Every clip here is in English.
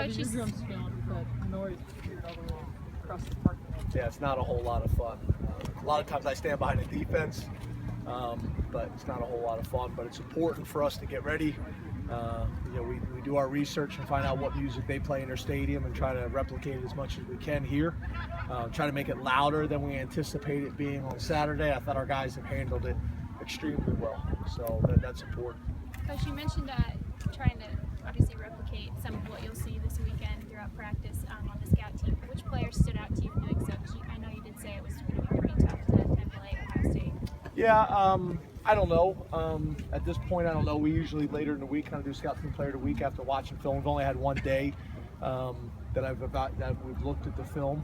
Coach, your drums feeling with that noise all the way across the parking lot? Yeah, it's not a whole lot of fun. A lot of times I stand behind the defense, but it's not a whole lot of fun. But it's important for us to get ready. We do our research and find out what music they play in their stadium and try to replicate it as much as we can here. Try to make it louder than we anticipate it being on Saturday. I thought our guys have handled it extremely well, so that's important. Coach, you mentioned trying to obviously replicate some of what you'll see this weekend throughout practice on the scout team. Which players stood out to you doing so? 'Cause I know you did say it was going to be pretty tough to emulate Ohio State. Yeah, I don't know. At this point, I don't know. We usually later in the week kind of do scout team player of the week after watching film. We've only had one day that we've looked at the film,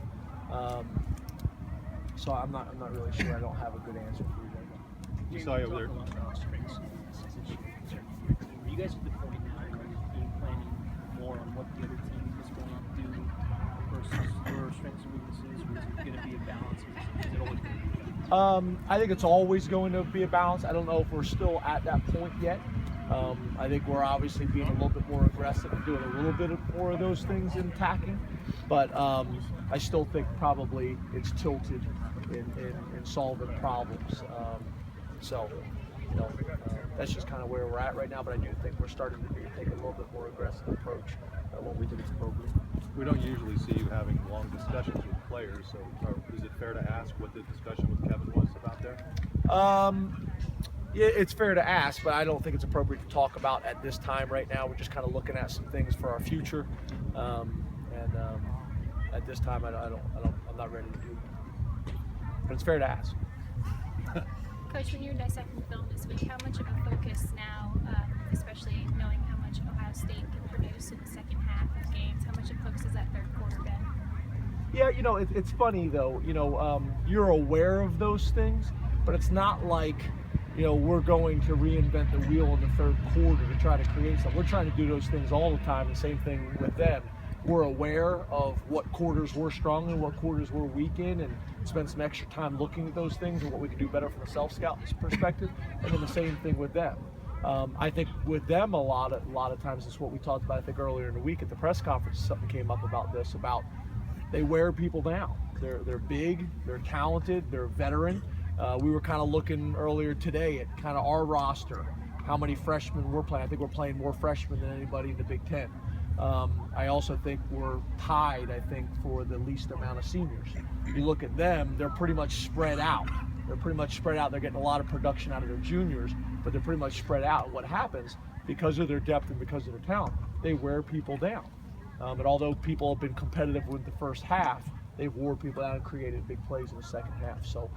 so I'm not really sure. I don't have a good answer for you right now. You saw you over there. Are you guys at the point now where you're being planning more on what the other team is going to do versus your strengths and weaknesses, or is it going to be a balance? Is it always going to be? I think it's always going to be a balance. I don't know if we're still at that point yet. I think we're obviously being a little bit more aggressive and doing a little bit more of those things in attacking, but I still think probably it's tilted in solving problems. That's just kind of where we're at right now, but I do think we're starting to take a little bit more aggressive approach when we think it's appropriate. We don't usually see you having long discussions with players, so is it fair to ask what the discussion with Kevin was about there? Yeah, it's fair to ask, but I don't think it's appropriate to talk about at this time right now. We're just kind of looking at some things for our future, and at this time, I'm not ready to do it. But it's fair to ask. Coach, when you're dissecting film this week, how much of a focus now, especially knowing how much Ohio State can produce in the second half of games, how much of a focus has that third quarter been? Yeah, it's funny though. You're aware of those things, but it's not like we're going to reinvent the wheel in the third quarter to try to create something. We're trying to do those things all the time. The same thing with them. We're aware of what quarters we're strong in, what quarters we're weak in, and spend some extra time looking at those things and what we can do better from a self-scout's perspective. And then the same thing with them. I think with them a lot of times it's what we talked about. I think earlier in the week at the press conference, something came up about this. About they wear people down. They're big, they're talented, they're veteran. We were kind of looking earlier today at kind of our roster, how many freshmen we're playing. I think we're playing more freshmen than anybody in the Big Ten. I also think we're tied, for the least amount of seniors. You look at them, they're pretty much spread out. They're getting a lot of production out of their juniors, but they're pretty much spread out. What happens, because of their depth and because of their talent, they wear people down. And although people have been competitive with the first half, they've wore people down and created big plays in the second half. So,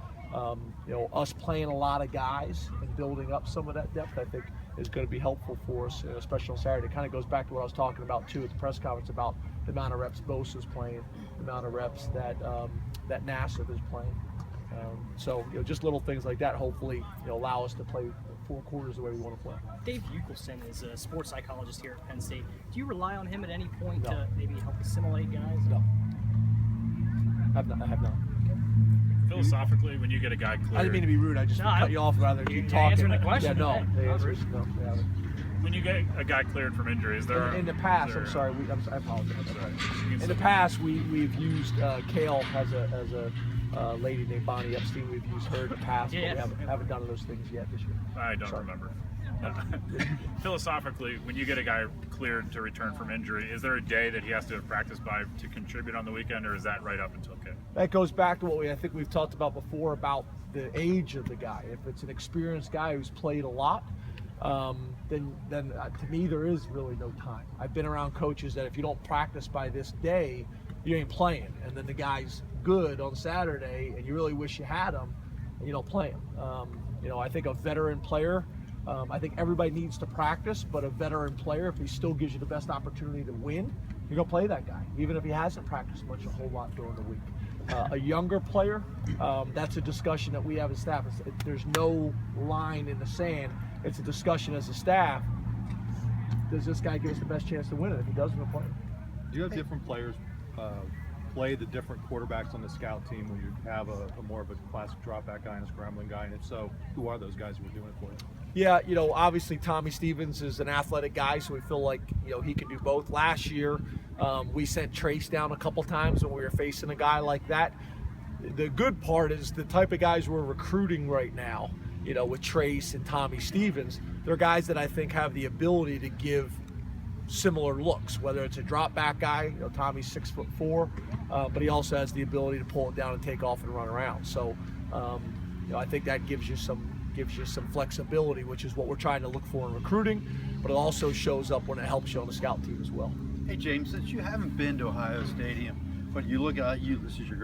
us playing a lot of guys and building up some of that depth, I think, is going to be helpful for us, especially on Saturday. It kind of goes back to what I was talking about too at the press conference about the amount of reps Bosa's playing, the amount of reps that Nassif is playing. Just little things like that hopefully allow us to play 4 quarters the way we want to play. Dave Ukelson is a sports psychologist here at Penn State. Do you rely on him at any point No. to maybe help assimilate guys? No, I have not. Philosophically, when you get a guy cleared, I didn't mean to be rude. I just cut you off rather than keep talking. Answering the question. Yeah, no. Hey. The answer is no. They haven't. when you get a guy cleared from injury, is there In the past, is there- I apologize. You can In the say- past, we've used Kale as a lady named Bonnie Epstein. We've used her in the past, Yeah, but we haven't done those things yet this year. I don't Sorry. remember. Philosophically, when you get a guy cleared to return from injury, is there a day that he has to have practiced by to contribute on the weekend, or is that right up until kick? That goes back to what I think we've talked about before about the age of the guy. If it's an experienced guy who's played a lot, then to me there is really no time. I've been around coaches that if you don't practice by this day, you ain't playing, and then the guy's good on Saturday, and you really wish you had him, and you don't play him. I think a veteran player. I think everybody needs to practice, but a veteran player, if he still gives you the best opportunity to win, you're going to play that guy, even if he hasn't practiced much a whole lot during the week. A younger player, that's a discussion that we have as staff. There's no line in the sand. It's a discussion as a staff. Does this guy give us the best chance to win it? If he doesn't, we'll play him. Do you have different players play the different quarterbacks on the scout team when you have a more of a classic drop back guy and a scrambling guy? And if so, who are those guys who are doing it for you? Yeah, obviously Tommy Stevens is an athletic guy, so we feel like, he can do both. Last year, we sent Trace down a couple times when we were facing a guy like that. The good part is the type of guys we're recruiting right now, with Trace and Tommy Stevens, they're guys that I think have the ability to give similar looks, whether it's a drop back guy, Tommy's 6'4", but he also has the ability to pull it down and take off and run around. So, I think that gives you some flexibility, which is what we're trying to look for in recruiting, but it also shows up when it helps you on the scout team as well. Hey James, since you haven't been to Ohio Stadium, but you look at this is your